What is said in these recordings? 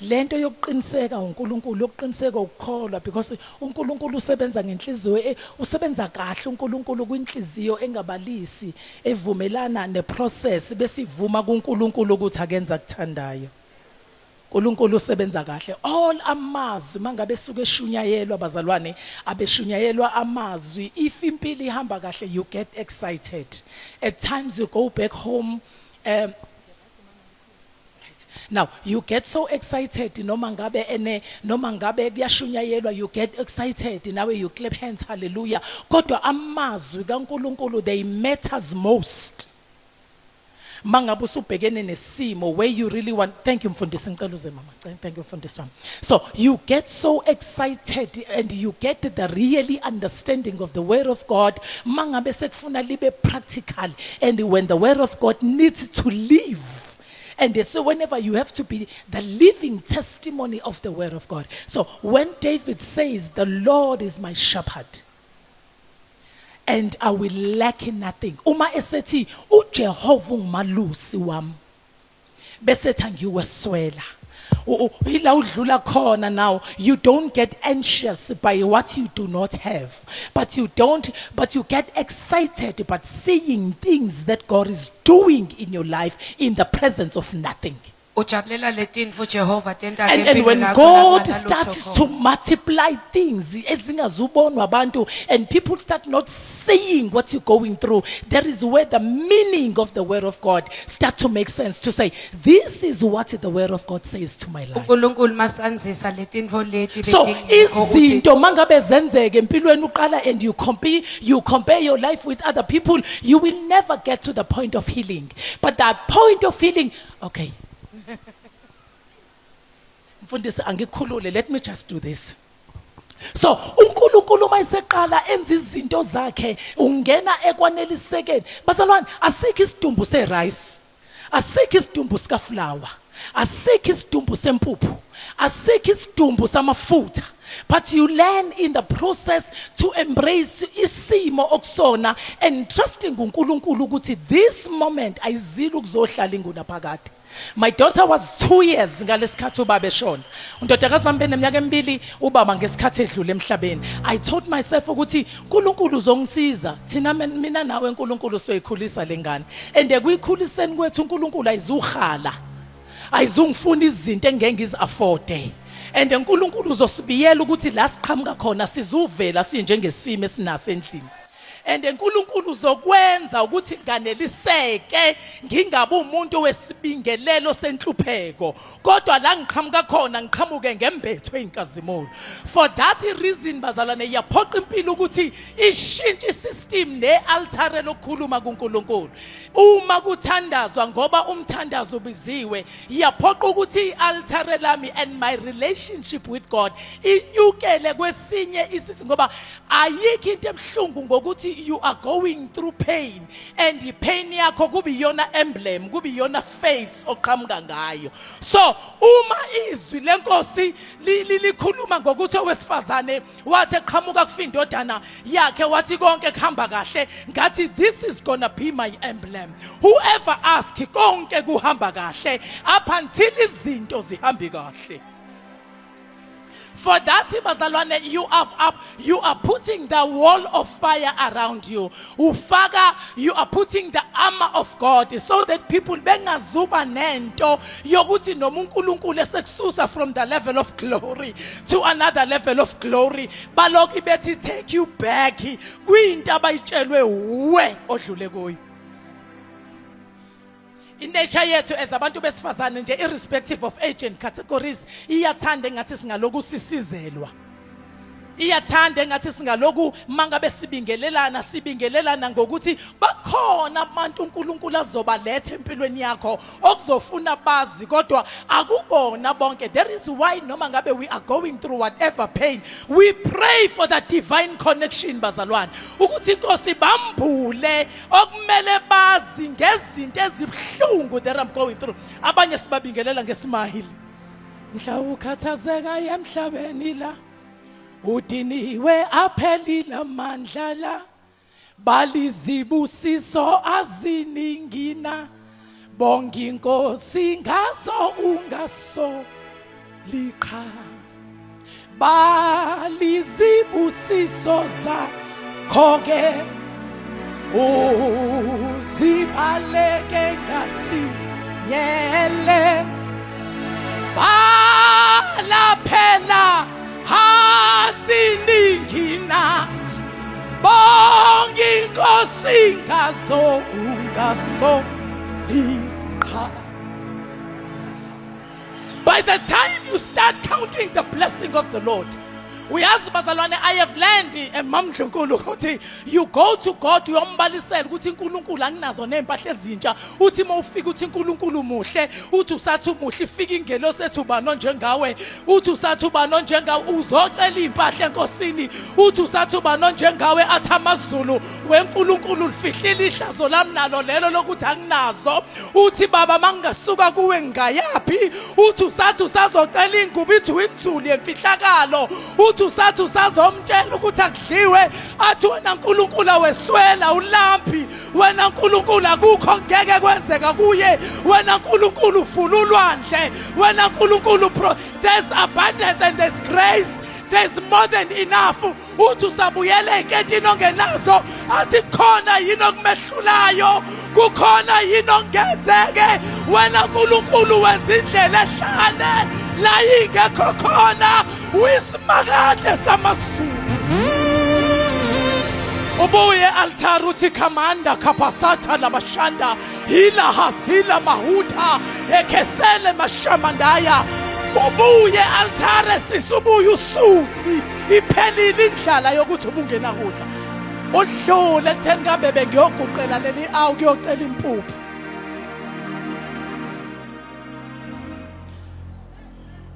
lento yokuqiniseka uNkulunkulu yokuqiniseka ukukholwa because uNkulunkulu usebenza ngenhliziyo usebenza kahle uNkulunkulu kwinhliziyo engabalisi evumelana neprocess besivuma kuNkulunkulu ukuthi akenza kuthandayo. uNkulunkulu usebenza kahle. All amazwi mangabe suke eshunyayelwa bazalwane abeshunyayelwa amazwi if impilo ihamba kahle you get excited. At times you go back home now you get so excited noma ngabe kuyashunyayelwa you get excited nawe you clap hands hallelujah kodwa amazwi kaNkulunkulu they matters most. Mangabe usubhekene nesimo where you really want. Thank you mfundisi ngicela uze mama. Thank you mfundisi wami. So you get so excited and you get the really understanding of the word of God mangabe sekufuna libe practical and when the word of God needs to live. And so whenever you have to be the living testimony of the word of God. So when David says the Lord is my shepherd and I will lack in nothing. Uma esethi uJehova ngumalusi wami. Besethi angiweswela. Ila udlula khona now you don't get anxious by what you do not have but you get excited about seeing things that God is doing in your life in the presence of nothing. And when God starts to multiply things and people start not saying what you're going through, there is where the meaning of the word of God start to make sense to say, this is what the word of God says to my life. So izinto mangabe zenzeke empilweni uqala and you compare your life with other people, you will never get to the point of healing. But that point of healing, okay. Let me just do this. So uNkulunkulu mayiseqala enza izinto zakhe ungena ekwanelisekeni bazalwane asikho isidumbu serice asikho isidumbu sika flour asikho isidumbu sempuphu asikho isidumbu samafutha but you learn in the process to embrace isimo okusona and trusting uNkulunkulu ukuthi this moment ayizile ukuzohlala inguna phakade. My daughter was 2 years ngalesikhathi ubaba eshona. Undodakazi wami beneminyaka emibili ubaba ngesikhathi edlule emhlabeni. I told myself ukuthi uNkulunkulu uzongisiza. Thina mina nawe uNkulunkulu soyikhulisa lengane. And ekuyikhuliseni kwethu uNkulunkulu ayizughala. Ayizungifuna izinto engeke ngizi-afford. And uNkulunkulu uzosibiyela ukuthi la siqhamuka khona sizuvela sinjengesimo esinaso endlini. And uNkulunkulu uzokwenza ukuthi nganeliseke ngingabe umuntu wesibingelelo senhlupheko kodwa la ngiqhamuka khona ngiqhamuke ngembetho einkazimolo. For that reason bazalwane iyaphoqa impilo ukuthi ishintshe isystem nealtare lokukhuluma kuNkulunkulu. Uma kuthandazwa ngoba umthandazo ubiziwe iyaphoqa ukuthi ialtare lami and my relationship with God inyukele kwesinye isizwe ngoba ayikho into ebhlungu ngokuthi you are going through pain and the pain yakho kubi yona emblem kubi yona face oqhamuka ngayo. So uma izwi lenkosi likhuluma ngokuthi owesifazane wathi eqhamuka kufa indodana yakhe wathi konke kuhamba kahle ngathi this is gonna be my emblem. Whoever asks konke kuhamba kahle up until izinto zihambe kahle. For that bazalwane you are putting the wall of fire around you. Ufaga you are putting the armor of God so that people bengazuba nento yokuthi noma uNkulunkulu esekususa from the level of glory to another level of glory baloki bethi take you back kwinto abayitshelwe we odlule kuyo. In nature yethu as abantu besifazane nje irrespective of age and categories iyathanda engathi singaloku sisizelwa. Iyathanda engathi singaloku mangabe sibingelelana ngokuthi bakhona abantu uNkulunkulu azobaletha empilweni yakho okuzofuna bazi kodwa akubona bonke. There is why noma ngabe we are going through whatever pain we pray for that divine connection bazalwane ukuthi inkosi bambule okumele bazi ngezinto ezibhlungu that I'm going through. Abanye sibabingelela ngesimahili mhla ukhathazeka emhlabeni la udiniwe aphelile amandla la balizibusiso aziningina bonga inkosi ngaso ungaso liqa balizibusiso zakho-ke uzibaleke ngasinyele balaphela hasiningina bonke inkosi ungasoliqa. By the time you start counting the blessing of the Lord, uyazi bazalwane, I have learned emamdlunkulu ukuthi you go to God uyombalisela ukuthi uNkulunkulu anginazo nempahla ezintsha, uthi mawufika uthi uNkulunkulu muhle, uthi usathi umuhle, ifika ingelosi ethi ubano njengawe, uthi usathi ubano njengawe, uzocela impahla enkosini, uthi usathi ubano njengawe, athi amazulu weNkulunkulu lifihlile ihlazo lami nalo lelo lokuthi anginazo, uthi baba mangasuka kuwe ngayapi, uthi usathi usazocela ingubo, ithi winzulu yemfihlakalo, uthi usathi usazomtshela ukuthi akudliwe, athi wena uNkulunkulu aweswela ulambi, wena uNkulunkulu akukho ngeke kwenzeka kuye, wena uNkulunkulu ufula ulwandle, wena uNkulunkulu there's abundance and there's grace, there's more than enough. Uthi usabuyela eketini ongenazo, athi khona yini okumehlulayo, kukhona yini ongenzeke, wena uNkulunkulu wenza indlela ehlane la ingekho khona, uyisimangade samazulu. Ubuye altar uthi kamanda kapasata labashanda hila hasila mahuta ekesele mashamandaya. Ubuye altare sisubuye usuthi iphelile indlala yokuthi ubungena kudla. Udlule ekutheni kambe bengiyoguqela leli awu kuyocela impuphu.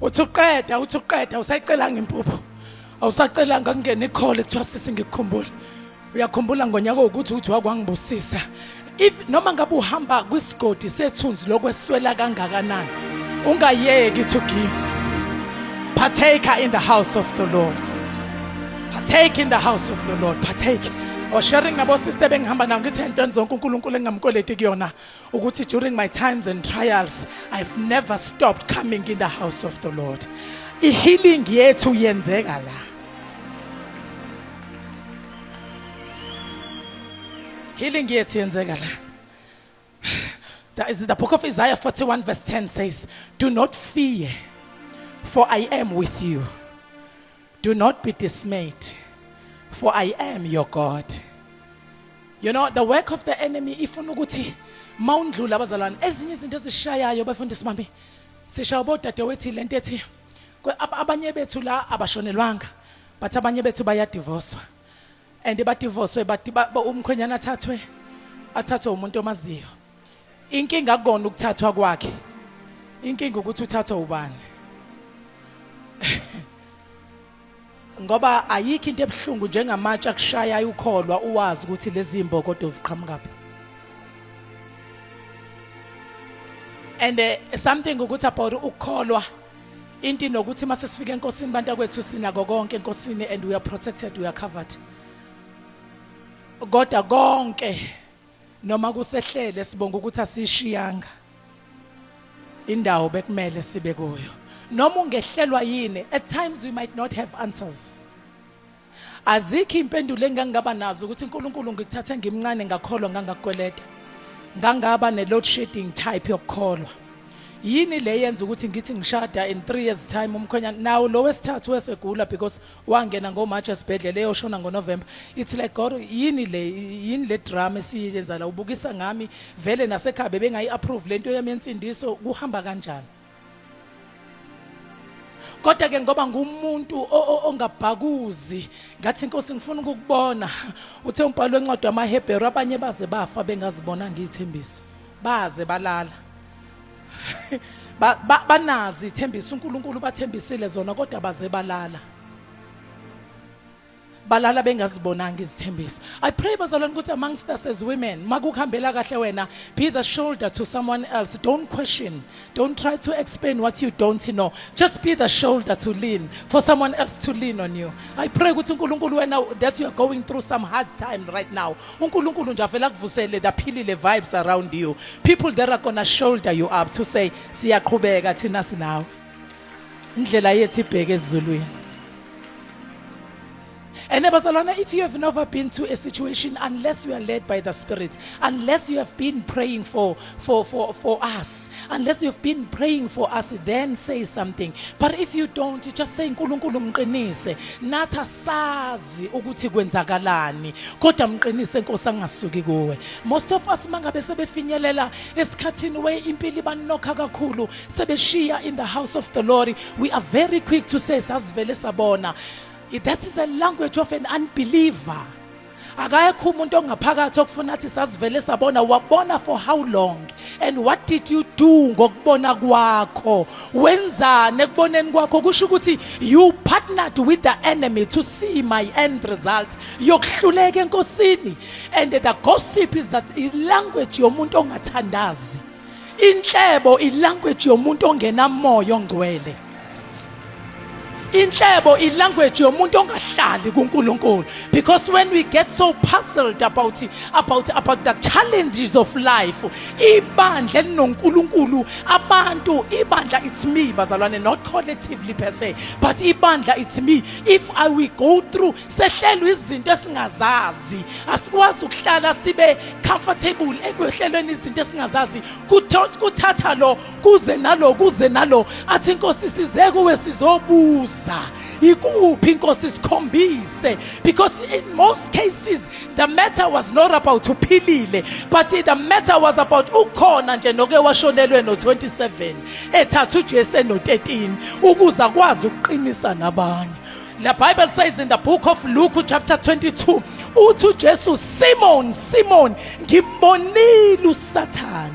Uthi uqeda usayicela ngempuphu. Awusacelanga kungena ikhole kuthiwa sisi ngikukhumbula. Uyakhumbula ngonyaka ukuthi uthi wakwangibusisa. If noma ngabe uhamba kwisigodi sethunzi lokweswela kangakanani, ungayeki to give. Partake in the house of the Lord. Partake in the house of the Lord. Partake. Or sharing nabo sister bengihamba nawo ngithi entweni zonke uNkulunkulu engamkoleti kuyona ukuthi during my times and trials I've never stopped coming in the house of the Lord. Healing yethu yenzeka la. Healing yethu yenzeka la. That is the book of Isaiah 41 verse 10 says, "Do not fear, for I am with you. Do not be dismayed, for I am your God." You know, the work of the enemy, ifuna ukuthi mawundlula abazalwane, ezinye izinto ezishayayo bafundisi mami, sishaya bodadewethu lento ethi abanye bethu la abashonelwanga, but abanye bethu bayadivorcwa. And badivorcwe bathi umkhwenyana athathwe umuntu omaziyo. Inkinga akukona ukuthathwa kwakhe. Inkinga ukuthi uthathwa ubani. Ngoba ayikho into ebuhlungu njengamatshe akushayayo ukholwa uwazi ukuthi lezi imbokodo ziqhamukapi. And something ukuthi about ukholwa into nokuthi mase sifika enkosini bantu kwethu sinako konke enkosini and we are protected, we are covered. Kodwa konke noma kusehlele sibonga ukuthi asishiyanga indawo bekumele sibe kuyo. Noma ungehlelwa yini, at times we might not have answers. Azikho impendulo engangaba nazo ukuthi uNkulunkulu ngikuthathe ngimncane ngakholwa ngangakweleta. Ngangaba ne load shedding type yokukholwa. Yini le yenza ukuthi ngithi ngishada in 3 years time umkhwenyana nawo lo wesithathu wesegula because wangena ngoMarch esibhedlela eyoshona ngoNovember. It's like God, yini le drama esiyenza la ubukisa ngami vele nasekhabe bengayi approve lento yami yensindiso kuhamba kanjani. Kodwa ke ngoba ngumuntu ongabhakuzi ngathi inkosi ngifuna ukukubona uthe umbhalo wencwadi yamaHebheru abanye baze bafa bengazibona ngiyithembiso baze balala. Banazi ithembiso uNkulunkulu bathembisile zona kodwa baze balala bengazibonanga izithembiso. I pray bazalwane ukuthi amongst us as women makukhambela kahle wena, be the shoulder to someone else. Don't question, don't try to explain what you don't know, just be the shoulder to lean for someone else to lean on you. I pray ukuthi uNkulunkulu wena that you are going through some hard time right now, uNkulunkulu nje avela kuvusele daphilile vibes around you, people that are gonna shoulder you up to say siyaqhubeka thina sinawe. indlela yethu ibheke ezulwini. And bazalwane, if you have never been to a situation, unless you are led by the Spirit, unless you have been praying for us, unless you have been praying for us, then say something. But if you don't, just say uNkulunkulu mqinise, nathi asazi ukuthi kwenzakalani, kodwa mqinise Nkosi angasuki kuwe. Most of us mangabe sebefinyelela esikhathini we impilo ibanokha kakhulu, sebeshiya in the house of the Lord, we are very quick to say sasivele sabona. That is a language of an unbeliever. Akayekho umuntu ongaphakathi okufuna athi sasivele sabona. Wabona for how long? And what did you do ngokubona kwakho? Wenzane ekuboneni kwakho? Kusho ukuthi you partnered with the enemy to see my end result. Yokuhluleka enkosini. And the gossip is that language yomuntu ongathandazi. Inhlebo ilanguage yomuntu ongenamoya ongcwele. Inhlebo ilanguage yomuntu ongahlali kuNkulunkulu. Because when we get so puzzled about the challenges of life, ibandla linoNkulunkulu, abantu ibandla, it's me bazalwane, not collectively per se, but ibandla it's me. If I will go through sehlelwe izinto esingazazi, asikwazi ukuhlala sibe comfortable ekwehlelweni izinto esingazazi, kuthatha lo kuze nalo athi Nkosi size kuwe sizobuza. Ikuphi Nkosi sikhombise. Because in most cases the matter was not about uphilile, but the matter was about ukhona nje noke washonelwe no 27 ethathu uJesu no 13 ukuza kwazi ukuqinisa nabanye. The Bible says in the book of Luke chapter 22, uthi uJesu, Simon, Simon, ngimbonile uSathane.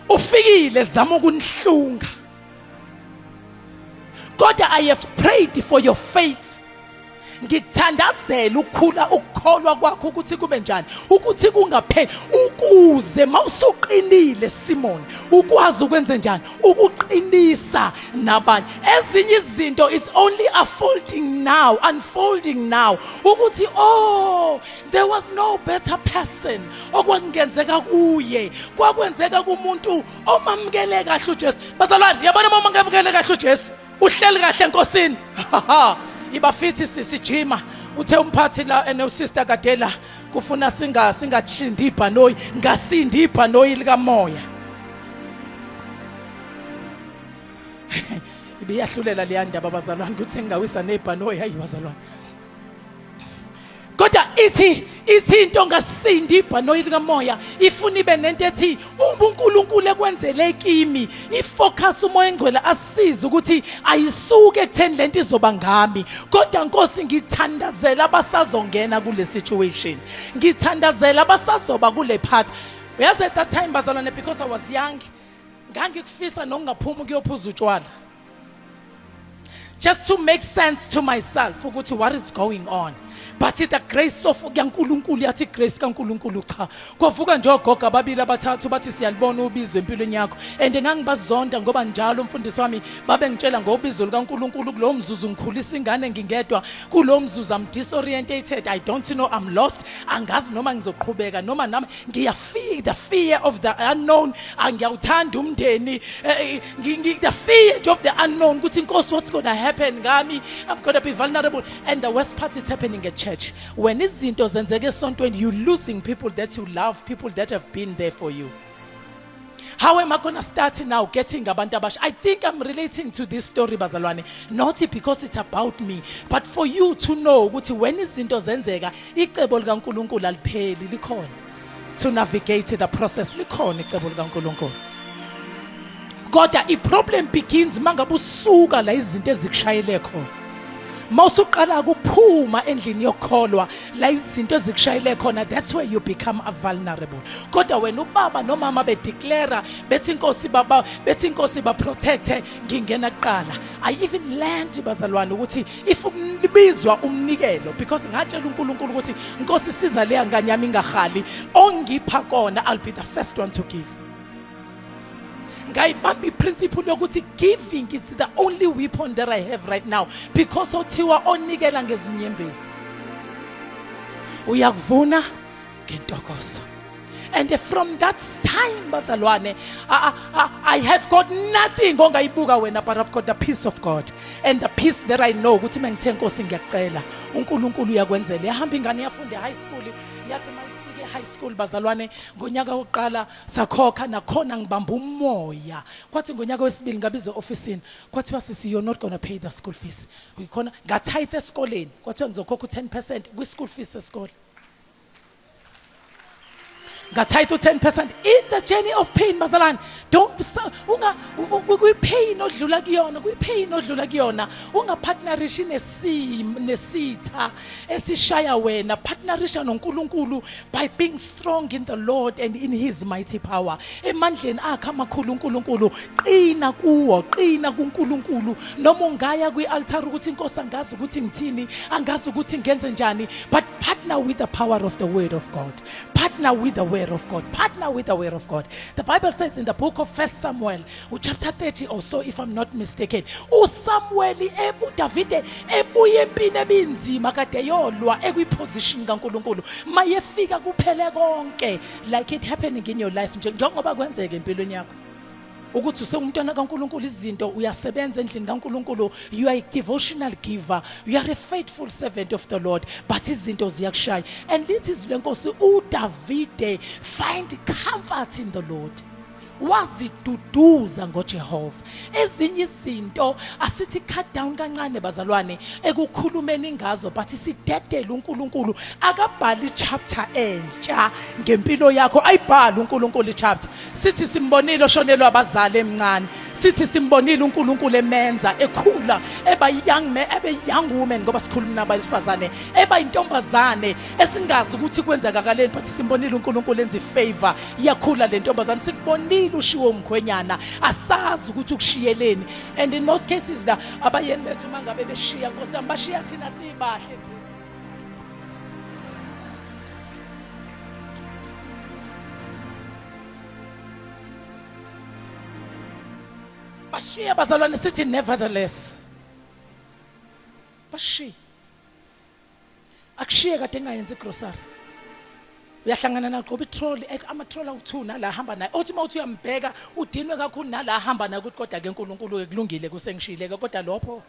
Ufikile zama ukunihlunga. God, I have prayed for your faith. Ngithandazela ukukhula ukukholwa kwakho ukuthi kube njani, ukuthi kungapheli, ukuze mawusuqinile Simon ukwazi ukwenza njani, ukuqinisa nabanye. Ezinye izinto it's only unfolding now ukuthi oh, there was no better person okwangenzeka kuye, kwakwenzeka kumuntu omamukele kahle uJesu. Bazalwane, yabona momamukele kahle uJesu, uhleli kahle enkosini. Ibafithi sisijima uthe umphathi la ene usister Kadela kufuna singashindi ibhanoyi, ngasindi ibhanoyi lika moya. Ibiyahlulela leyandaba bazalwane ukuthi ngingawisa nebhanoyi. Hayi bazalwane, kodwa ithi into ngasindi ibhanoyi lika moya ifuna ibe nento ethi uNkulunkulu ekwenzele kimi, ifocus umoya engcwele asize ukuthi ayisuke ekutheni lento izoba ngami. Kodwa Nkosi, ngithandazela abasazongena kule situation, ngithandazela abasazoba kule part. Uyazi at that time bazalwane, because I was young, ngangikufisa nokungaphuma ukuyophuza utshwala, just to make sense to myself ukuthi what is going on. But the grace of uNkulunkulu, yathi grace kaNkulunkulu cha. Kovuka nje ogogo ababili abathathu bathi siyalibona ubizo empilweni yakho. And ngangibazonda ngoba njalo umfundisi wami babe ngitshela ngobizo likaNkulunkulu. Kulo mzuzu ngikhulisa ingane ngingedwa, kulo mzuzu I'm disorientated, I don't know, I'm lost, angazi noma ngizoqhubeka noma nami ngiyafear the fear of the unknown. Angiyawuthanda umndeni, the fear of the unknown ukuthi Nkosi, what's going to happen ngami? I'm going to be vulnerable. And the worst part is happening at church. When izinto zenzeke esontweni, you losing people that you love, people that have been there for you. How am I going to start now getting abantu abasha? I think I'm relating to this story bazalwane, not because it's about me, but for you to know ukuthi when izinto zenzeka, icebo likaNkulunkulu alipheli, likhona to navigate the process, likhona icebo likaNkulunkulu. Kodwa i-problem begins mangabe usuka la izinto ezikushayele khona. Mawusuqala kuphuma endlini yokholwa la izinto ezikushayele khona, that's where you become vulnerable. Kodwa wena ubaba nomama bedeclare bethi Nkosi ba protect, ngingena kuqala. I even learned bazalwane ukuthi if ubizwa umnikelo, because ngatshela uNkulunkulu ukuthi Nkosi siza le ngane yami ingahali, ongipha kona I'll be the first one to give. Ngayibamba principle yokuthi giving is the only weapon that I have right now, because othiwa onikela ngezinyembezi uyakuvuna ngentokozo. And from that time bazalwane, I have got nothing ongayibuka wena, but I've got the peace of God. And the peace that I know ukuthi mengithe Nkosi ngiyacela uNkulunkulu uyakwenzela. Yahamba ingane yafunda high school yakhe high school bazalwane ngonyaka wokuqala sakhokha nakhona ngibamba umoya kwathi ngonyaka wesibili ngabiza officeini kwathiwa sisi you're not going to pay the school fees uyikhona ngatithe esikoleni kwathiwa ngizokhokha 10% kwi school fees esikole ngatithe 10% in the journey of pain bazalwane don't pain odlula kuyona ungapartnerish nesitha esishaya wena partnerish noNkulunkulu by being strong in the Lord and in his mighty power emandleni akhe amakhulu uNkulunkulu qina kuNkulunkulu noma ungaya kwialtar ukuthi inkosi angazi ukuthi ngithini angazi ukuthi ngenze njani but partner with the power of the word of God partner with the word of God. The Bible says in the book of 1 Samuel, chapter 30 or so, if I'm not mistaken, uSamuel Davide ebuye empini ebinzima kade yolwa ekwiposition kaNkulunkulu mayefika kuphele konke like it happening in your life njengoba kwenzeka empilweni yakho ukuthi usengumntwana kaNkulunkulu izinto uyasebenza endlini kaNkulunkulu you are a devotional giver you are a faithful servant of the Lord but izinto ziyakushaya and this is lenkosi uDavide find comfort in the Lord waziduduza ngoJehova ezinye izinto asithi cut down kancane bazalwane ekukhulumeni ngazo but sidedela uNkulunkulu akabhali chapter entsha ngempilo yakho ayibhala uNkulunkulu chapter sithi simbonile oshonelwa abazali emncane sithi simbonile uNkulunkulu emenza ekhula eba young woman ngoba sikhuluma nabesifazane eba intombazane esingazi ukuthi kwenzakaleni but simbonile uNkulunkulu enza ifavor yakhula le ntombazane sikubonile ushiwo umkhwenyana asazi ukuthi ukushiyeleni and in most cases la abayeni bethu mangabe beshiya Nkosi ambashiya thina sibahle nje bashiya bazalwane sithi nevertheless bashiya akushiye kade engayenza igrocery uyahlangana naqoba itrolley ama-troller u2 nala hamba naye othi mawuthi uyambheka udinwe kakhulu nala hamba naye ukuthi kodwa ke uNkulunkulu kulungile kusengishileke kodwa lopho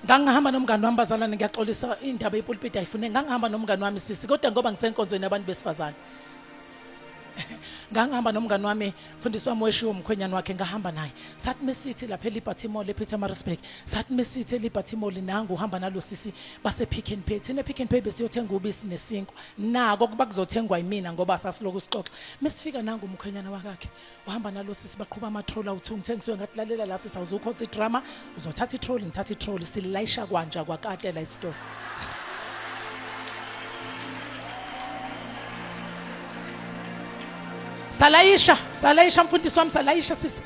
ngangihamba nomngane wami bazalwane ngiyaxolisa indaba yepulpit ayifune ngangihamba nomngane wami sisi kodwa ngoba ngisenkonzweni yabantu besifazane ngangihamba nomngane wami mfundisi wami weshiwo umkhwenyana wakhe ngahamba naye sathi mesithi lapha eLiberty Mall ePietermaritzburg sathi mesithi eLiberty Mall nangu uhamba nalo sisi base Pick n Pay thina Pick n Pay besiyothenga ubisi nesinkwa nako kuba kuzothengwa yimina ngoba sasiloku sixoxa mesifika nangu umkhwenyana wakhe uhamba nalo sisi baqhuba ama-troller u2 ngithengisiwe ngathi lalela la sisawuzukhoza idrama uzothatha itrolley ngithatha itrolley silayisha kwanja kwakade la store Salayisha mfundisi wami salayisha sisi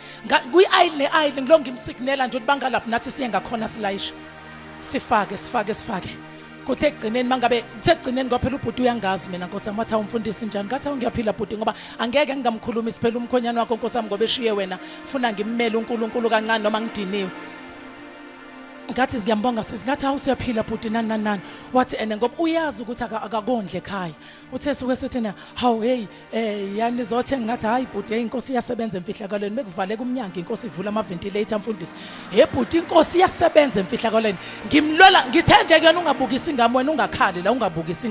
kwi-aisle ngilo ngimsignela nje ukuthi bangalaphi nathi siye ngakhona silayisha sifake kuthe egcineni mangabe ngoba phela ubhuti uyangazi mina Nkosi yami wathi umfundisi njani ngathi ngiyaphila bhuti ngoba angeke ngingamkhulumisi phela umkhonyana wakho Nkosi yami ngoba eshiye wena ufuna ngimmele uNkulunkulu kancane noma ngidiniwe ngathi ngiyambonga sisi ngathi awusiyaphila bhuti nani wathi ene ngoba uyazi ukuthi akakondle ekhaya uthe suke sethena hey yani zothenga ngathi hayi bhuti inkosi iyasebenza emfihlakalweni mekuvale kumnyango inkosi ivula ama ventilator mfundisi bhuti inkosi iyasebenza emfihlakalweni ngimlola ngithe nje kuyona ungabukisa ingame wena ungakhali la ungabukisa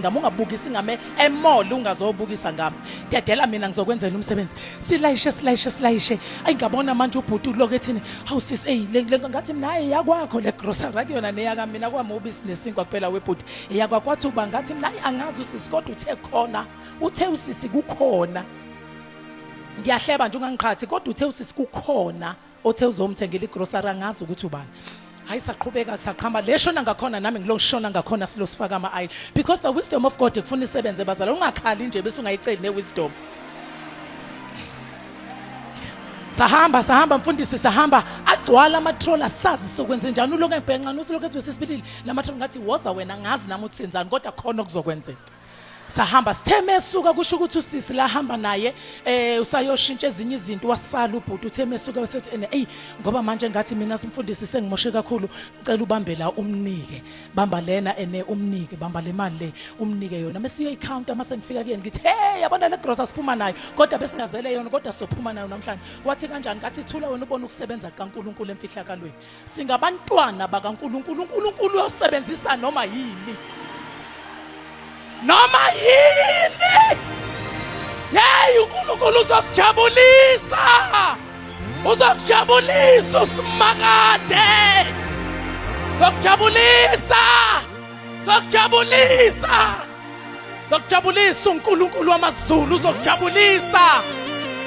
ingame emall ungazobukisa ngami dedela mina ngizokwenzela umsebenzi silayishe ayingabona manje ubhuti ulokethini hawu sisi ngathi mina hayi yakwakho le grocery akuyona neyaka mina kwami ubisi nesinkwa kuphela webhuti eyakwathi uba ngathi mina angazi usisi kodwa uthe usisi kukhona ngiyahleba nje ungangiqhathi kodwa uthe usisi kukhona othe uzomthengela igrocery angazi ukuthi ubani hayi saqhubeka kusaqhamba leshona ngakhona nami ngilongishona ngakhona silosifaka ama-aisle because the wisdom of God kufuna isebenze bazala ungakhali nje bese ungayiceli ne-wisdom sahamba mfundisi sahamba agcwala ama-troller sazi sokwenza njani uloku engibhenca usilokhu ethi wesisipilile la ma-troller ngathi woza wena ngazi nami uthi senzani kodwa khona okuzokwenzeka Sahamba sitheme esuka kusho ukuthi usisi la hamba naye usayoshintsha ezinye izinto wasala ubhuti utheme esuka wasethi hey ngoba manje ngathi mina simfundisi sengimoshe kakhulu ngicela ubambe la umnike bamba lena umnike bamba le mali le umnike yona mase iyoyicounta mase ngifika kuyena ngithi hey yabona le gross asiphuma nayo kodwa besingazele yona kodwa sophuma nayo namhlanje wathi kanjani ngathi thula wena ubona ukusebenza kaNkuluNkulu emfihlakalweni singabantwana bakaNkuluNkulu uNkulunkulu uyosebenzisa noma yini noma yini hey uNkulunkulu uzokujabulisa uSimakade zokujabulisa uNkulunkulu wamaZulu uzokujabulisa.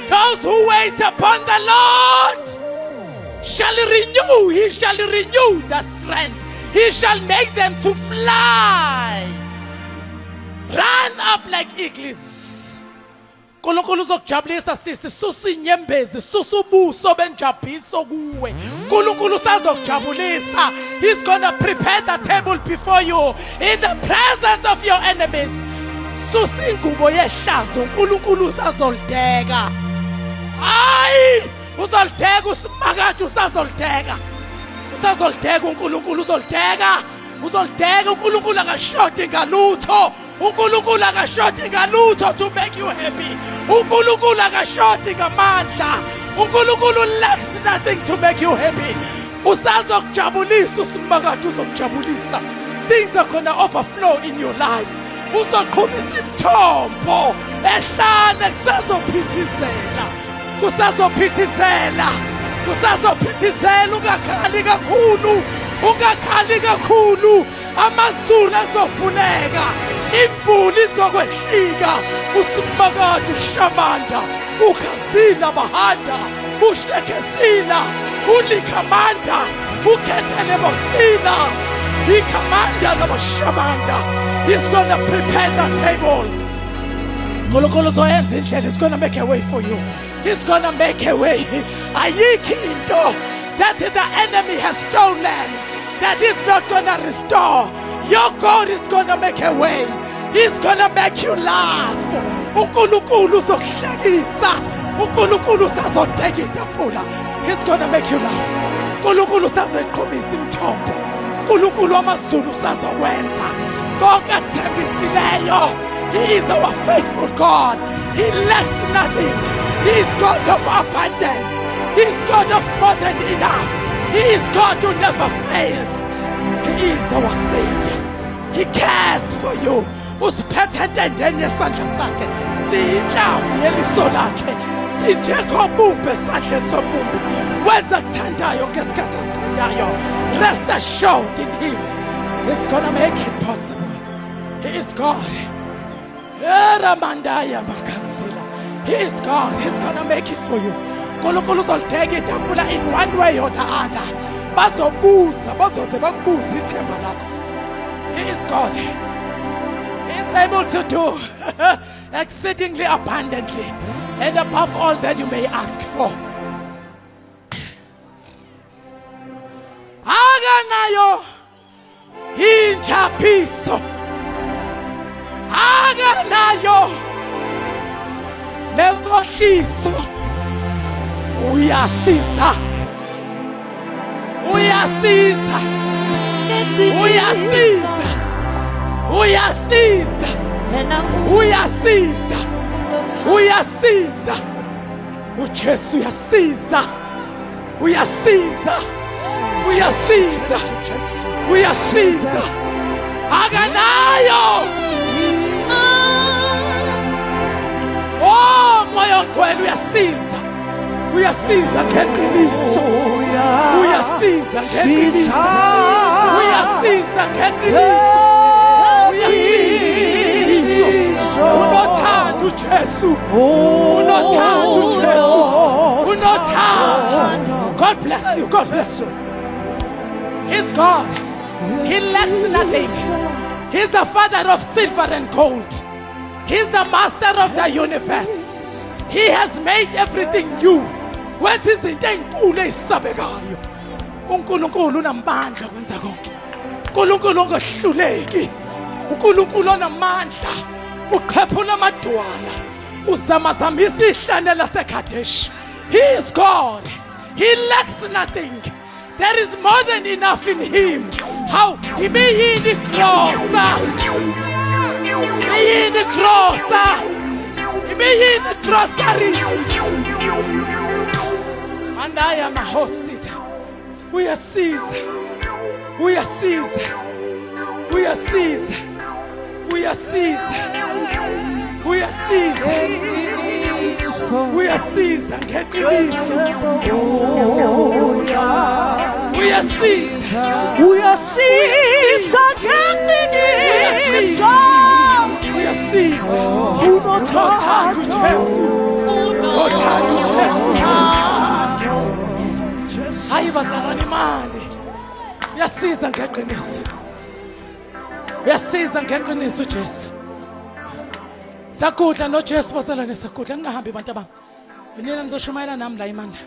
Those who wait upon the Lord shall renew, he shall renew their strength, he shall make them to fly, run up like eagles. uNkulunkulu uzokujabulisa sisi susa inyembezi susa ubuso benjabiso kuwe. uNkulunkulu usazokujabulisa. He's gonna prepare the table before you in the presence of your enemies. Susa ingubo yehlazo uNkulunkulu usazolideka. Hayi uzolideka uSimakade usazolideka uNkulunkulu uzolideka uNkulunkulu akashoti ngalutho uNkulunkulu akashoti ngalutho to make you happy uNkulunkulu akashoti ngamandla uNkulunkulu lacks nothing to make you happy usazokujabulisa uSimakade uzokujabulisa. Things are gonna overflow in your life. Uzoqhumisa imithombo ehlane kusazophithizela ungakhali kakhulu amazulu azovuleka imvula izokwehlika uSimakade ushamanda ukhazila bahanda ushekesila ulikhamanda ukhethele bosila ikhamanda nabashamanda. He's gonna prepare the table. uNkulunkulu uzoyenza indlela. He's gonna make a way for you. He's gonna make a way. Ayikho into that the enemy has stolen that he's not gonna restore. Your God is gonna make a way. He's gonna make you laugh. uNkulunkulu uzokuhlekisa. uNkulunkulu usazodeka itafula. He's gonna make you laugh. uNkulunkulu usazoqhumisa imithombo. uNkulunkulu wamaZulu usazokwenza konke akuthembisileyo. He is our faithful God. He lacks nothing. He is God of abundance. He is God of more than enough. He is God who never fails. He is our Savior. He cares for you. Usiphethe entendeni yesandla sakhe. Siyinhlamvu yeliso lakhe. Sinjengobumbe esandleni sobumbe. Wenza akuthandayo ngesikhathi asithandayo. Rest assured in him. He's gonna make it possible. He is God. He is God. He's gonna make it for you. uNkulunkulu uzolideka itafula in one way or the other. Bazoze bakubuza ithemba lakho. He is God. He is able to do exceedingly abundantly and above all that you may ask for. Akanayo injabuliso. Akanayo nenkohliso. Uyasiza. uJesu uyasiza. Akanayo. Oh moya wenu uyasiza ngeqiniso. Uyasiza ngeqiniso. Unothando uJesu. God bless you. He's God. He lacks nothing. He's the Father of silver and gold. He's the master of the universe. He has made everything new. Wenza izinto ezinkulu ezisabekayo. uNkulunkulu unamandla kwenza konke. uNkulunkulu ongahluleki. uNkulunkulu onamandla. Ukhephula amadwala. Uzamazamisa ihlane laseKadesh. He is God. He lacks nothing. There is more than enough in him. How? He may in the cross. He in the cross. He may in the cross. And I am a host. We are Caesar. We are Caesar. We are Caesar. We are Caesar. We are Caesar. We are Caesar. Get released. We are Caesar. We are Caesar. Get released. We are Caesar. Unothandu Jesu. Unothandu Jesu. Hayi bazalwane imali. Uyasiza ngeqiniso. Uyasiza ngeqiniso uJesu. Sakudla noJesu bazalwane sakudla ningahambi bantu bami. Nina nizoshumayela nami la imanda.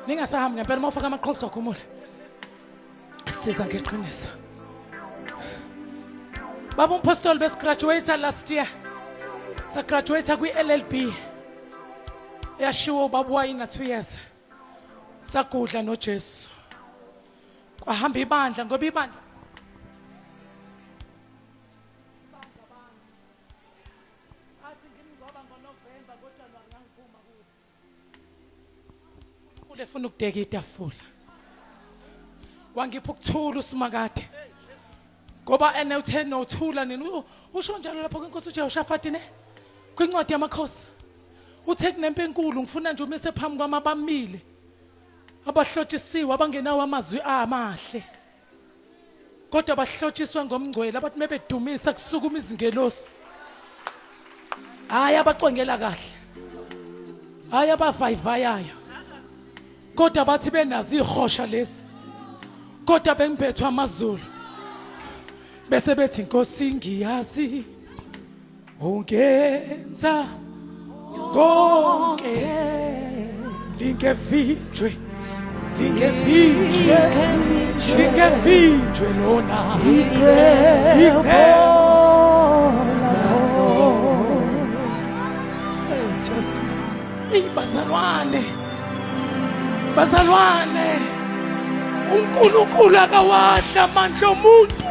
Ningasahambi ngempela mawufaka amaqhoqo wakhumula. Siza ngeqiniso. Baba umpostoli besigraduate last year. Sa graduate kwi LLB. Yashiwo ubaba wayina 2 years. Sakudla noJesu. Kwahamba ibandla ngoba ibandla ufuna ukudeka itafula wangipha ukuthula uSimakade ngoba enewuthe nothula nini usho njalo lapho kwenkosi uJehoshafati ne kwincwadi yamakhosi uthe kunempe enkulu ngifuna nje umise phambi kwami abamile abahlotshisiwe abangenawo amazwi amahle kodwa bahlotshiswe ngomngcwele abathi mebedumisa kusukuma izingelosi hayi abacongela kahle hayi abavayivayayo kodwa bathi benazi ihosha lesi kodwa bengiphethwe amazulu bese bethi inkosi ngiyazi ungenza konke lingevinjwe lingevinjwe lona bazalwane uNkulunkulu akawadla amandla omuntu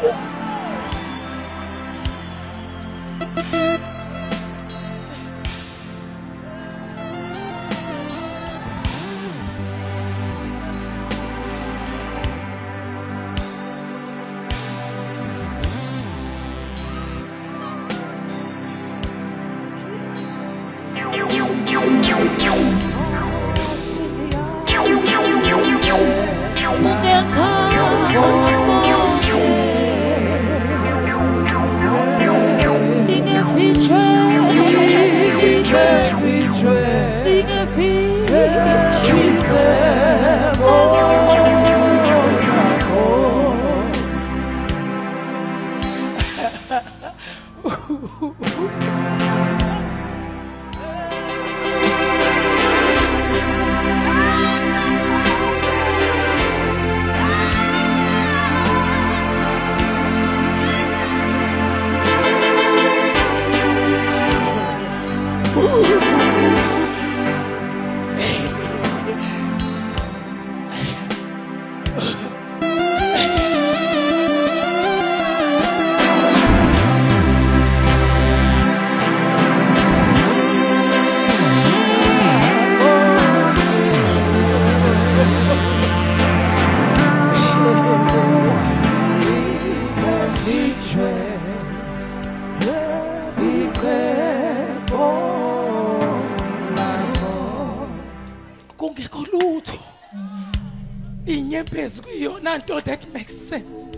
that makes sense.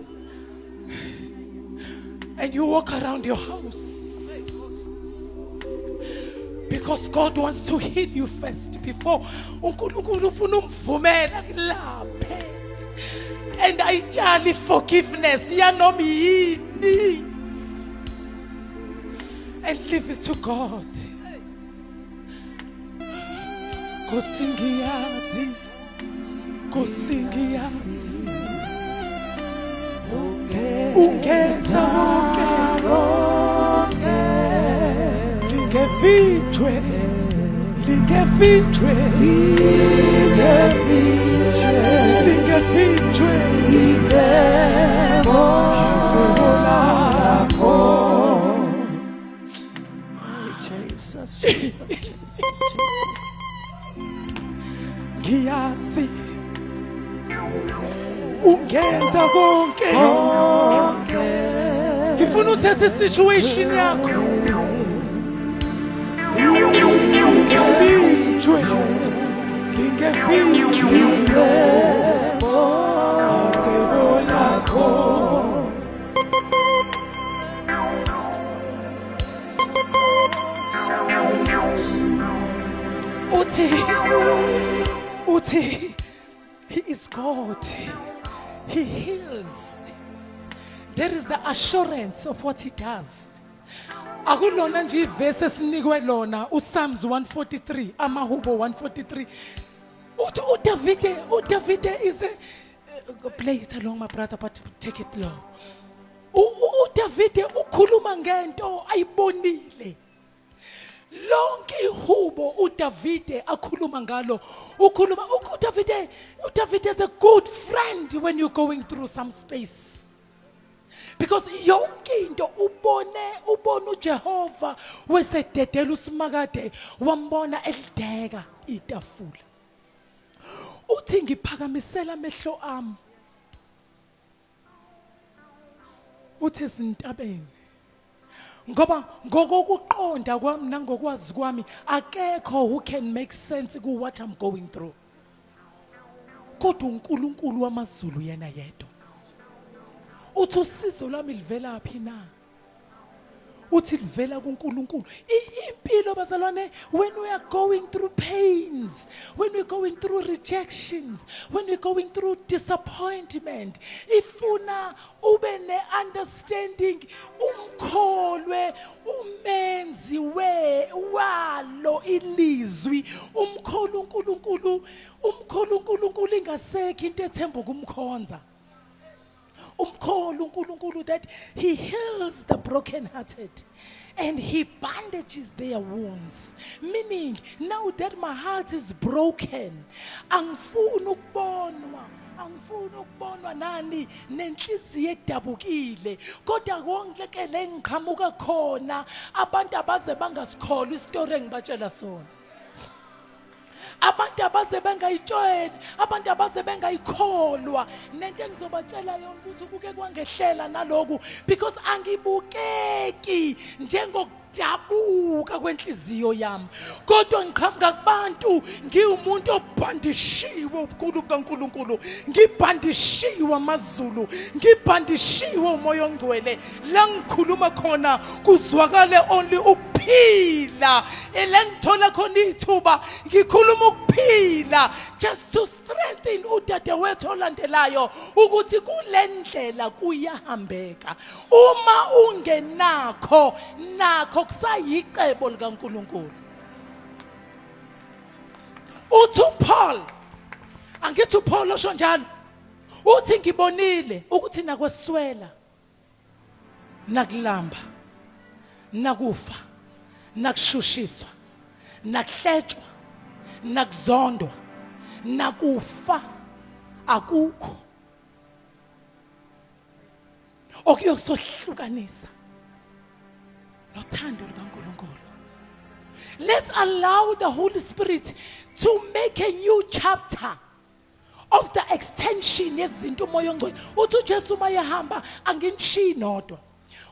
And you walk around your house because God wants to heal you first before uNkulunkulu ufuna umvumela kulaphe. And ayitshali forgiveness yanoma yini and leave it to God. Kosingiyazi ungenza konke lingefitshwe lingefitshwe lingefitshwe Ingebo lakho. Jesus, Jesus, Jesus, Jesus. Ngiyazi ungenza konke. Ngifuna uthethe isituation yakho. Lingefitshwe lingefitshwe ingebo lakho. Uthi, He is God. He heals. There is the assurance of what He does. Akulona nje ivesi esinikwe lona uPsalms 143, Amahubo 143. uDavide is the play it along my brother but take it low. uDavide ukhuluma ngento ayibonile. Lonke ihubo uDavide akhuluma ngalo. Ukhuluma uDavide is a good friend when you're going through some space. Because yonke into ubone uJehova wesededela uSimakade wambona elideka itafula. Uthi ngiphakamisela amehlo ami. Uthi ezintabeni. Ngoba ngokuqonda kwami nangokwazi kwami akekho who can make sense ku what I'm going through. Kodwa uNkulunkulu wamazulu yena yedwa. Uthi usizo lwami livela phi na? Uthi livela kuNkulunkulu. Impilo bazalwane, when we are going through pains, when we're going through rejections, when we're going through disappointment, ifuna ube ne understanding umkholwe umenzi walo ilizwi umkhulu uNkulunkulu ingasekho into ethemba kumkhonza. Umkhulu uNkulunkulu that He heals the brokenhearted and He bandages their wounds. Meaning, now that my heart is broken, angifuni ukubonwa nani nenhliziyo edabukile. Kodwa konke le ngiqhamuka khona abantu abaze bangasikholwa isitori engibatshela sona. Abantu abaze bengayitshela, abantu abaze bengayikholwa nento engizobatshela yona ukuthi kuke kwangehlela naloku because angibukeki njengokudabuka kwenhliziyo yami. Kodwa ngiqhamuka kubantu ngiwumuntu obhandishiwe ubukhulu bukaNkulunkulu, ngibhandishiwe amazulu, ngibhandishiwe umoya ongcwele. La ngikhuluma khona kuzwakale only ukuphila. Elengithola khona ithuba ngikhuluma ukuphila just to strengthen udadewethu olandelayo ukuthi kulendlela kuyahambeka. Uma ungenakho nakho kusayicebo likaNkulunkulu. Uthi Paul, angithi uPaul osho njalo, uthi ngibonile ukuthi nakweswela nakulamba nakufa nakushushiswa nakuhletshwa nakuzondwa nakufa akukho okuyosohlukanisa nothando lukaNkulunkulu. Let's allow the Holy Spirit to make a new chapter of the extension yezinto umoya ongcwele. Uthi uJesu mayehamba anginishiyi nodwa.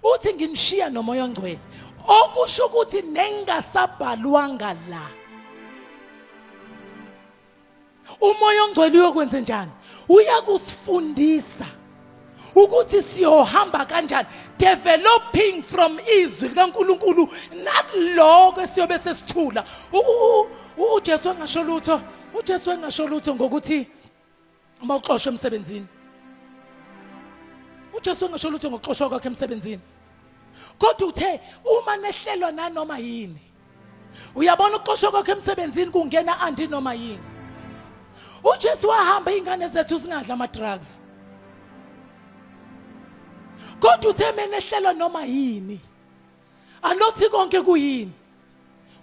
Uthi nginishiya nomoya ongcwele. Okusho ukuthi nengasabhalwanga la. Umoya ongcwele uyokwenza njani? Uyakusifundisa ukuthi siyohamba kanjani, developing from izwi likaNkulunkulu nakuloko esiyobe sesithula. uJesu engasho lutho ngokuthi mawuxoshwe emsebenzini. uJesu engasho lutho ngokuxoshwa kwakhe emsebenzini. Kodwa uthe uma nehlelwa nanoma yini, uyabona ukuxoshwa kwakhe emsebenzini kungena andi noma yini. uJesu wahamba ingane zethu singadla ama drugs. Kodwa uthe menehlelwa noma yini, anothi konke kuyini.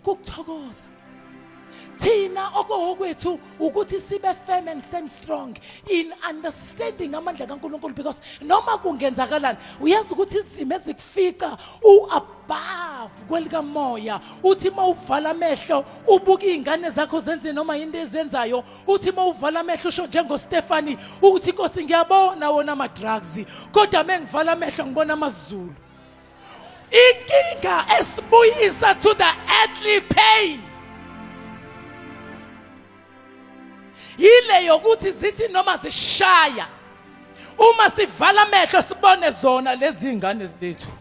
kukuthokoza. Thina okwethu ukuthi sibe firm and stand strong in understanding amandla kaNkulunkulu, because noma kungenzakalani uyazi ukuthi izimo ezikufica above kwelikamoya. Uthi mawuvala amehlo ubuka izingane zakho zenze noma into ezenzayo, uthi mawuvala amehlo usho njengoStefani ukuthi Nkosi ngiyabona wona ama drugs kodwa mengivala amehlo ngibona amazulu. Inkinga esibuyisa to the earthly pain ile yokuthi zithi noma zishaya uma sivala amehlo sibone zona lezi zingane zethu.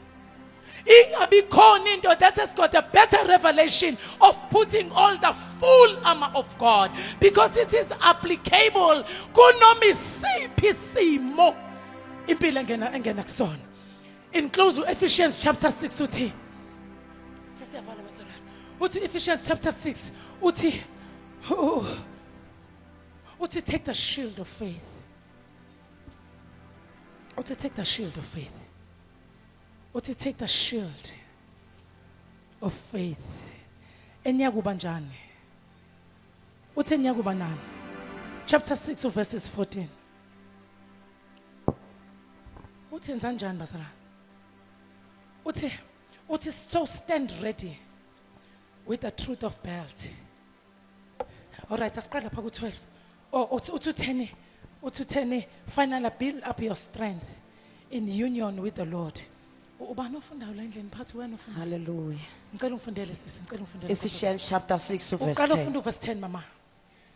Ingabi khona into that has got a better revelation of putting all the full armor of God, because it is applicable kunoma isiphi isimo impilo engena kusona. In close Ephesians chapter 6 uthi sesiyavala bazalwane. Uthi Ephesians chapter 6 uthi take the shield of faith. Take the shield of faith. Take the shield of faith. Enyakuba njani? Enyakuba nani? Chapter 6 verses 14. Enza njani bazalwane? So stand ready with the truth of belt. All right, asiqala lapha ku12. Uthi finally build up your strength in union with the Lord. Ubani ofundayo la endlini phathi wena ofunda? Hallelujah. Ngicela ungifundele sisi, ngicela ungifundele. Ephesians chapter 6 verse Uqala 10. ufunda verse 10 mama.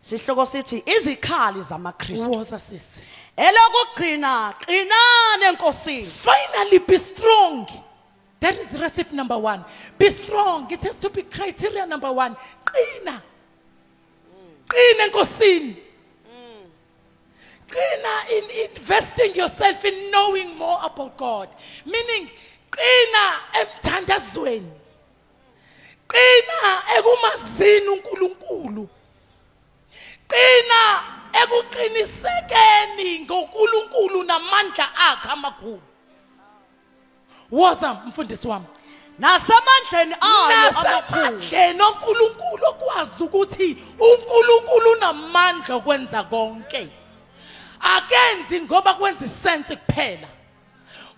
Sihloko sithi izikhali zamaKristu. Woza sisi. Elokugcina qinani enkosini. Finally be strong. That is recipe number 1. Be strong. It has to be criteria number 1. Qina. Qina enkosini. Qina in investing yourself in knowing more about God. Meaning, qina emthandazweni. Qina ekumazini uNkulunkulu. Qina ekuqinisekeni ngoNkulunkulu namandla akhe amakhulu. Woza mfundisi wami. Nasemandleni ayo amakhulu. Nasemandleni oNkulunkulu okwazi ukuthi uNkulunkulu unamandla okwenza konke. Akenzi ngoba kwenza isense kuphela.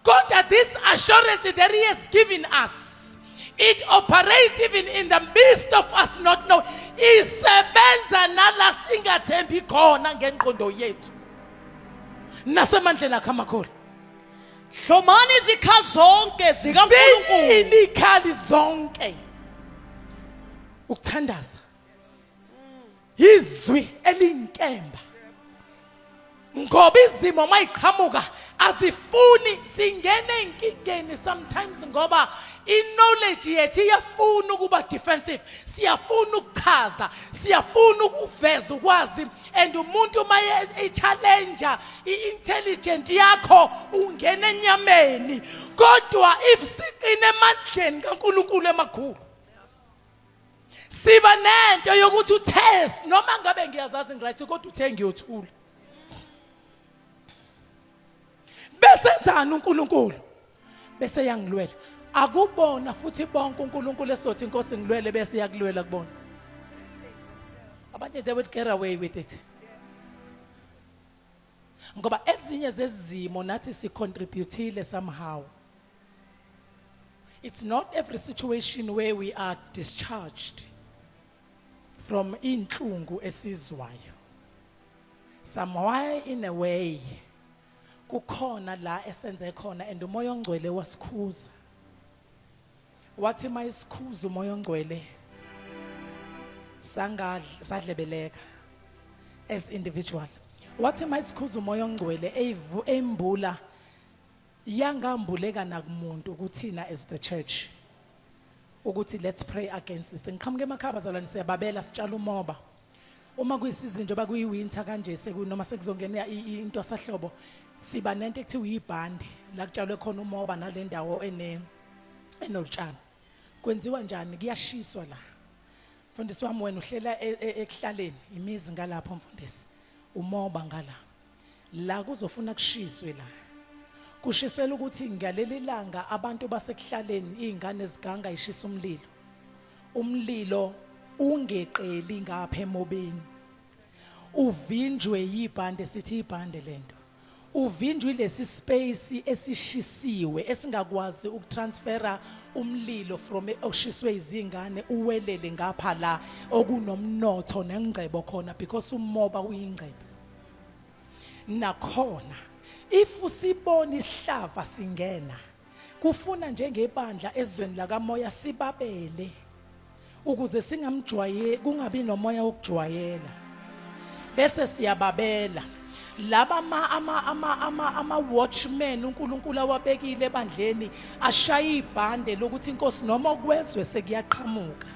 Kodwa this assurance that he has given us, it operates even in the midst of us not knowing. Isebenza nala singathembi khona ngengqondo yethu. Nasemandleni akhe amakhulu. Hlomani izikhali zonke zikaNkulunkulu. Izikhali zonke. Ukuthandaza. Izwi elinkemba. Ngoba izimo mayiqhamuka asifuni singene enkingeni sometimes ngoba knowledge yethu iyafuna ukuba defensive, siyafuna ukuchaza, siyafuna ukuveza ukwazi, and umuntu maye challenge i-intelligent yakho ungena enyameni. Kodwa if siqine emandleni kaNkulunkulu emakhulu siba nento yokuthi utest noma ngabe ngiyazazi ngirathi kodwa uthe ngiyothula. Bese enzani uNkulunkulu? Bese yangilwela. Akubona futhi bonke uNkulunkulu esothi inkosi ngilwele bese yakulwela kubona. Abanye they would get away with it. Ngoba ezinye zezimo nathi sicontributile somehow. It's not every situation where we are discharged from inhlungu esizwayo. Somewhere in a way kukhona la esenze khona, and umoya ongcwele wasikhuza. Wathi mayisikhuza umoya ongcwele sadlebeleka as individual. Wathi mayisikhuza umoya ongcwele embula yangambuleka nakumuntu ukuthina as the church ukuthi let's pray against this. Ngiqhamuke emakhaya bazalwane siyababela sitshala umoba. Uma kuyisizini njengoba kuyiwinter kanje sekunoma sekuzongena into sahlobo siba nento ekuthiwa uyibhande la kutshalwe khona umoba nale ndawo enolutshani. Kwenziwa njani? Kuyashiswa la. Mfundisi wami wena uhlela ekuhlaleni imizi ngalapho mfundisi. Umoba ngala. La kuzofuna kushiswe la. Kushisela ukuthi ngaleli langa abantu basekuhlaleni izingane ziganga ishisa umlilo. umlilo ungeqeli ngapha emobeni. Uvinjwe yibhande, sithi ibhande lento. Uvinjwe lesi space esishisiwe esingakwazi ukutransfera umlilo from oshiswe izingane uwelele ngapha la okunomnotho nengcebo khona because umoba uyingcebo. Nakhona if usibona isihlava singena kufuna njengebandla ezweni lakamoya sibabele ukuze singamjwaye kungabi nomoya wokujwayela bese siyababela laba ama watchmen uNkulunkulu awabekile ebandleni ashaya ibhande lokuthi inkosi noma kwezwe sekuyaqhamuka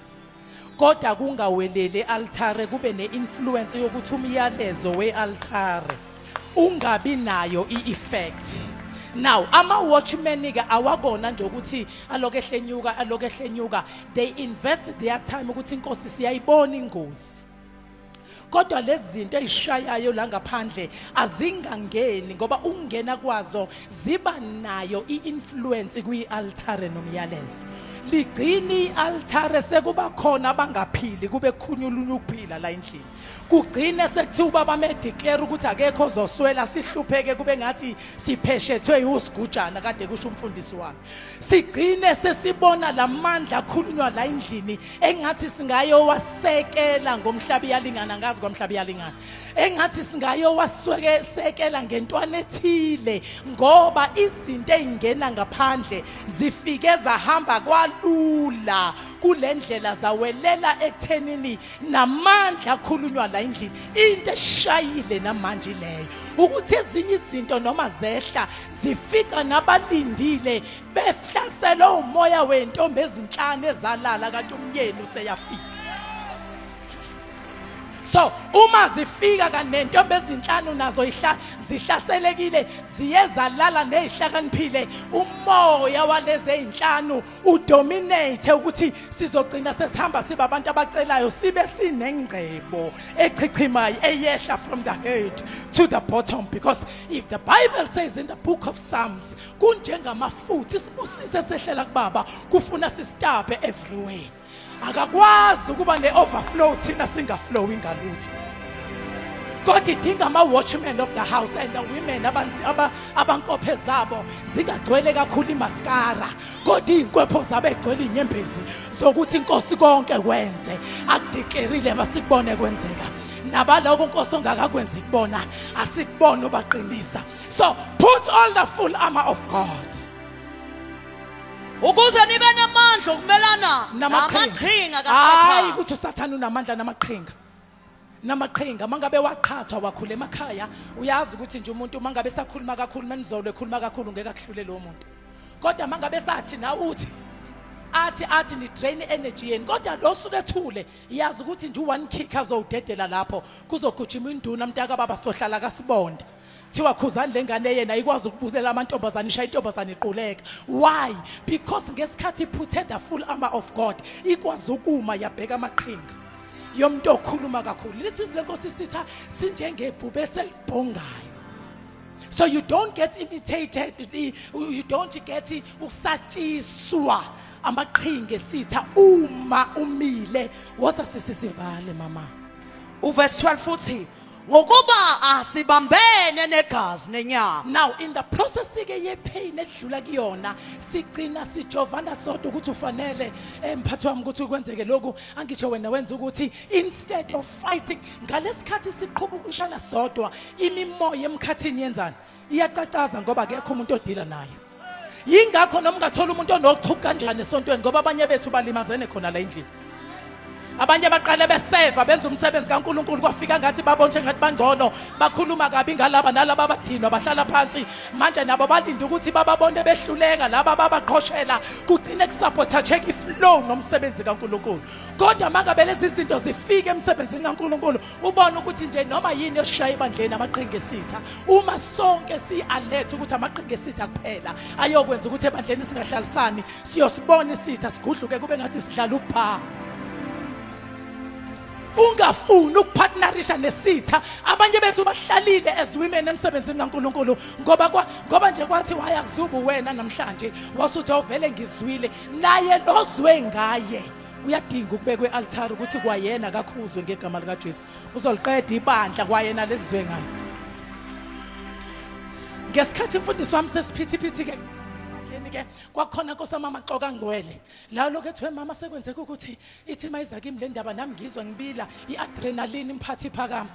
kodwa kungawelele altare kube neinfluence yokuthi umyalezo wealtare ungabi nayo ieffect. Now ama watchmen ke awakona nje ukuthi aloke ehlenyuka they invest their time ukuthi inkosi siyayibona ingozi kodwa lezi zinto ezishayayo la ngaphandle azingangeni ngoba ungena kwazo ziba nayo iinfluence kwialtare nomyalezo ligcini ialtare sekuba khona abangaphili kube khunyulunye ukuphila la endlini kugcine sekuthi ubaba medeclare ukuthi akekho ozoswela sihlupheke kube ngathi sipheshethwe usigujana kade kusho umfundisi wami sigcine sesibona lamandla akhulunywa la endlini engathi singayo wasekela ngomhlabi yalingana ngazi kwamhlabi yalingana engathi singayo wasekela ngentwana ethile ngoba izinto ezingena ngaphandle zifike zahamba kwalula kulendlela zawelela ekuthenini namandla akhulunywa la endlini into eshayile namanje leyo ukuthi ezinye izinto noma zehla zifika nabalindile befhlasela umoya wentombi ezinhlanu ezalala kanti umyeni useyafika. So uma zifika kanentombi ezinhlanu nazo zihlaselekile ziyezalala nezihlakaniphile umoya walezi ezinhlanu udominate ukuthi sizogcina sesihamba siba abantu abacelayo sibe sinengcebo echichimayo eyehla from the head to the bottom because if the Bible says in the book of Psalms kunjengamafutha isibusise sehlela kubaba kufuna sisitape everywhere akakwazi ukuba ne-overflow thina singaflow ingalutho kodwa idinga ama-watchmen of the house and the women abankophe zabo zingagcwele kakhulu imaskara kodwa iy'nkwepho zabo egcwele inyembezi zokuthi inkosi konke kwenze akudiklerile masikubone kwenzeka nabaloko inkosi ongakakwenzi kubona asikubone ubaqinisa so put all the full armor of God ukuze nibe namandla ukumelana namaqhinga kaSathane. Hayi ukuthi uSathane unamandla namaqhinga mangabe waqhathwa wakhula emakhaya uyazi ukuthi nje umuntu mangabe sakhuluma kakhulu menizolo ekhuluma kakhulu ngeke akuhlule lo muntu kodwa mangabe sathi na uthi athi ni drain energy yeni kodwa lo suke ethule yazi ukuthi nje one kick azowudedela lapho kuzogujima induna mntaka baba sohlala kaSibonda thiwa khuzani lengane yena ikwazi ukubuzela amantombazana ishaya intombazana iquleka why because ngesikhathi iputhe the full armor of God ikwazi ukuma yabheka amaqhinga yomuntu okhuluma kakhulu lithi izilenkosi sitha sinjengebhube selibhongayo so you don't get imitated you don't get ukusatshiswa amaqhinga esitha uma umile wasa sisivale mama uverse 12 futhi ngokuba asibambene negazi nenyama. Now in the process ke yepain edlula kuyona sigcina sijovana sodwa ukuthi ufanele emphathi wami ukuthi kwenzeke lokhu angisho wena wenza ukuthi instead of fighting ngalesikhathi siqhubha ukushana sodwa imimoya emkhathini yenzani iyacacaza ngoba akekho umuntu odila nayo yingakho noma ungathola umuntu onochuku kanjani esontweni ngoba abanye bethu balimazene khona la endlini abanye baqale beseva benza umsebenzi kaNkuluNkulu kwafika ngathi babonje ngathi bangcono bakhuluma kabi ngalaba nalaba abadinwa bahlala phansi manje nabo balinda ukuthi bababone behluleka laba babaqhoshela kugcine kusabotage iflow nomsebenzi kaNkuluNkulu kodwa mangabe lezi zinto zifike emsebenzini kaNkuluNkulu ubona ukuthi nje noma yini yoshaya ibandleni amaqhinga esitha uma sonke si-alert ukuthi amaqhinga esitha kuphela ayokwenza ukuthi ebandleni singahlalisani siyosibona isitha sigudluke kube ngathi sidlala upha ungafuni ukupartnerisha nesitha abanye bethu bahlalile as women emsebenzini kaNkuluNkulu ngoba nje kwathi wayakuzuba wena namhlanje wasuthi awuvele ngizwile naye lozwe ngaye uyadinga ukubekwe e-altar ukuthi kwayena kakhuzwe ngegama lika Jesu uzoliqeda ibandla kwayena lesizwe ngayo ngesikhathi imfundiso wami sesiphithiphithi ke ke kwakhona nkosama amaxoka ngwele la lokho ethe mama sekwenzeka ukuthi ithi mayiza kimi le ndaba nami ngizwa ngibila iadrenaline imphathi phakama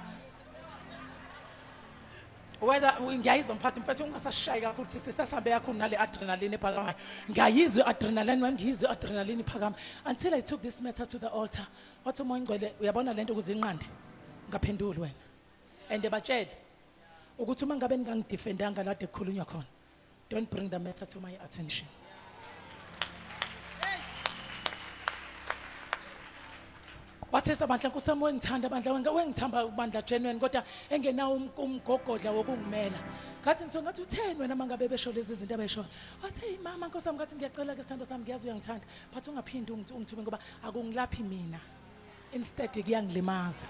whether ngiyayizwa mphathi mfethu ungasashayi kakhulu sisasambe kakhulu nale adrenaline ephakamayo ngiyayizwa adrenaline wami ngiyizwa adrenaline ephakama until I took this matter to the altar wathi umoya ngcwele uyabona lento ukuzinqande ngaphenduli wena and batshele ukuthi uma ngabe ningangidefendanga la ekukhulunywa khona don't bring the matter to my attention. Wathi sabandla nkosami wengithanda bandla wengithamba ubandla genuine kodwa engenawo umgogodla wokungimela. Ngathi ngisongathi utheni wena mangabe besho lezi zinto abesho. Wathi hey mama nkosami ngathi ngiyacela ke sithando sami ngiyazi uyangithanda but ungaphindi ungithume ngoba akungilaphi mina. Instead kuyangilimaza.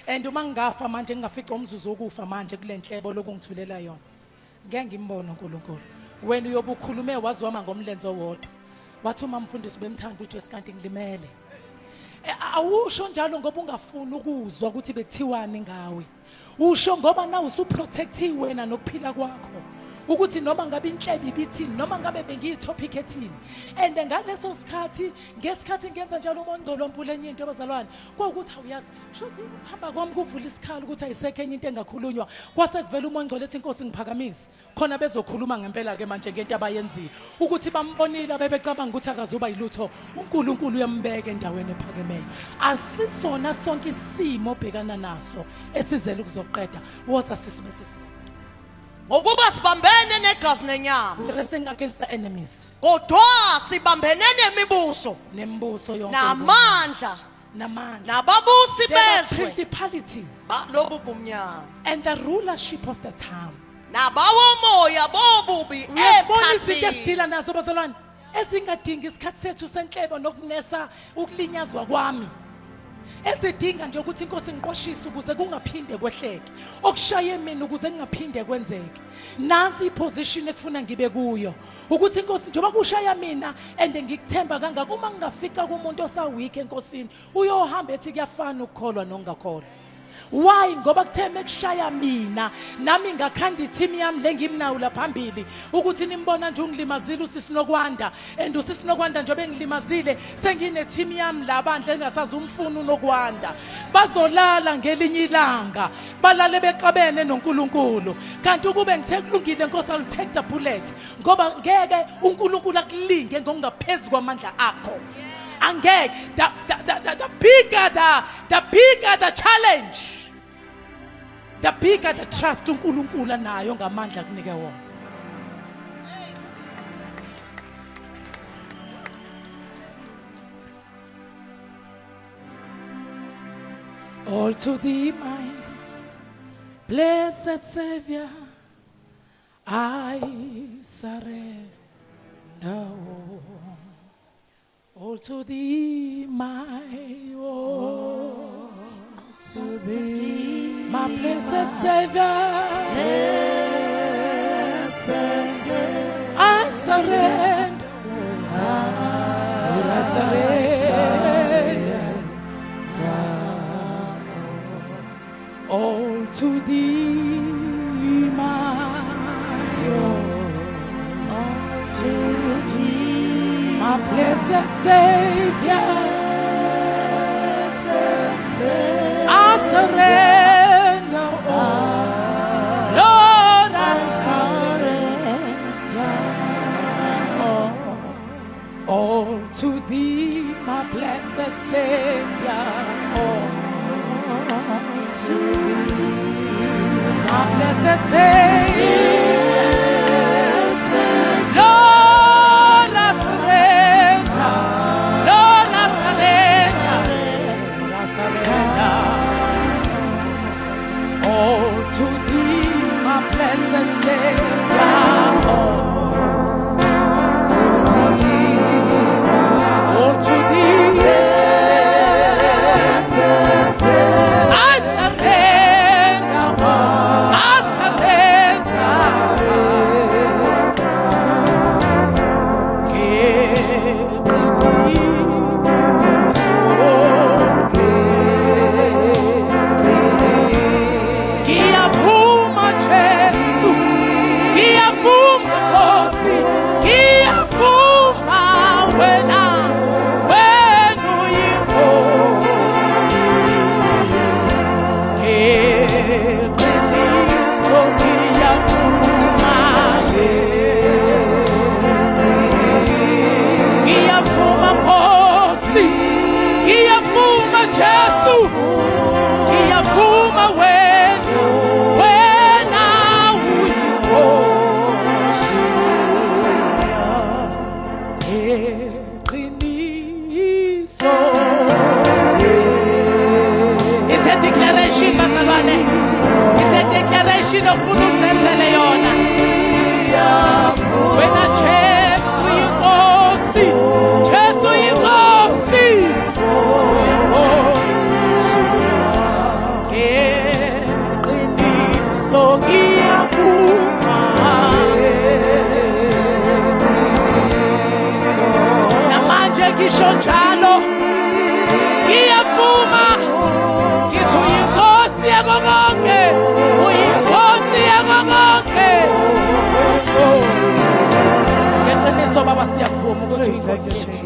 And uma ngigafa manje ngingafica umzuzu wokufa manje kulenhlebo lokungithulela yona. Ngeke ngimbone uNkulunkulu wena uyobukhulume wazwama ngomlenzo wodwa wathi uma mfundisi bemthanda uJesu kanti ngilimele awusho njalo ngoba ungafuni ukuzwa ukuthi bekuthiwani ngawe usho ngoba nawe usuprotectiwe wena nokuphila kwakho ukuthi noma ngabe inhlebe ibithini noma ngabe bengiyitopic ethini and ngaleso sikhathi ngesikhathi ngenza njalo uMongcolo Mpule enye into abazalwane kwaukuthi awuyazi shothi uhamba kwami kuvula isikhala ukuthi ayisekho enye into engakhulunywa kwase kuvela uMongcolo ethi inkosi ngiphakamisa khona bezokhuluma ngempela ke manje ngento abayenzile ukuthi bambonile bebecabanga ukuthi akazuba yilutho uNkulunkulu uyambeka endaweni ephakemeyo asisona sonke isimo obhekana naso esizele ukuzoqeda woza sisibese ngokuba sibambene negazi nenyama wrestling against the enemies kodwa sibambene nemibuso nembuso yonke namandla nababusi bezwe principalities lobu bumnyama and the rulership of the town nabawomoya bobubi esikhathini esidila nazo bazalwane ezingadingi isikhathi sethu senhlebo nokunesa ukulinyazwa kwami ezidinga nje ukuthi inkosi ngiqoshise ukuze kungaphinde kwehleke okushaye mina ukuze kungaphinde kwenzeke nansi iposition ekufuna ngibe kuyo ukuthi inkosi njengoba kushaya mina and ngikuthemba kangaka uma ngingafika kumuntu osaweak enkosini uyohamba ethi kuyafana ukukholwa nokungakholwa why ngoba kutheme kushaya mina nami ngakhanda iteam yami lengimnawula phambili ukuthi nimbona nje ungilimazile usisinokwanda and usisinokwanda nje bengilimazile sengine team yami labandla engasazi umfunu nokwanda bazolala ngelinye ilanga balale bexabene noNkulunkulu kanti ukube ngithe kulungile Nkosi I'll take the bullet ngoba ngeke uNkulunkulu akulinge ngokungaphezulu kwamandla akho angeke the bigger the challenge the bigger the trust uNkulunkulu nayo ngamandla kunike wona all to thee my blessed Savior I surrender all to thee my all to thee my blessed Savior, I surrender, I surrender, all to thee, my all to thee, my blessed Savior, I surrender all, Lord, I surrender all to thee, my blessed Savior, all to thee, my blessed Savior, Lord, I surrender, Lord, I surrender, I surrender all to thee, my blessed Savior, all to thee, I surrender, I surrender. Jesu ngiyavuma wena uyinkosi eqiniso. It's a declaration bazalwane, it's a declaration ofuna uzenzele yona. Wena Jesu uyinkosi, Jesu uyinkosi, eqiniso ngiyavuma. Namanje ngisho njalo ngiyavuma, ngithi uyinkosi yako konke, uyinkosi yako konke. Ngeqiniso baba siyavuma ukuthi uyinkosi yethu.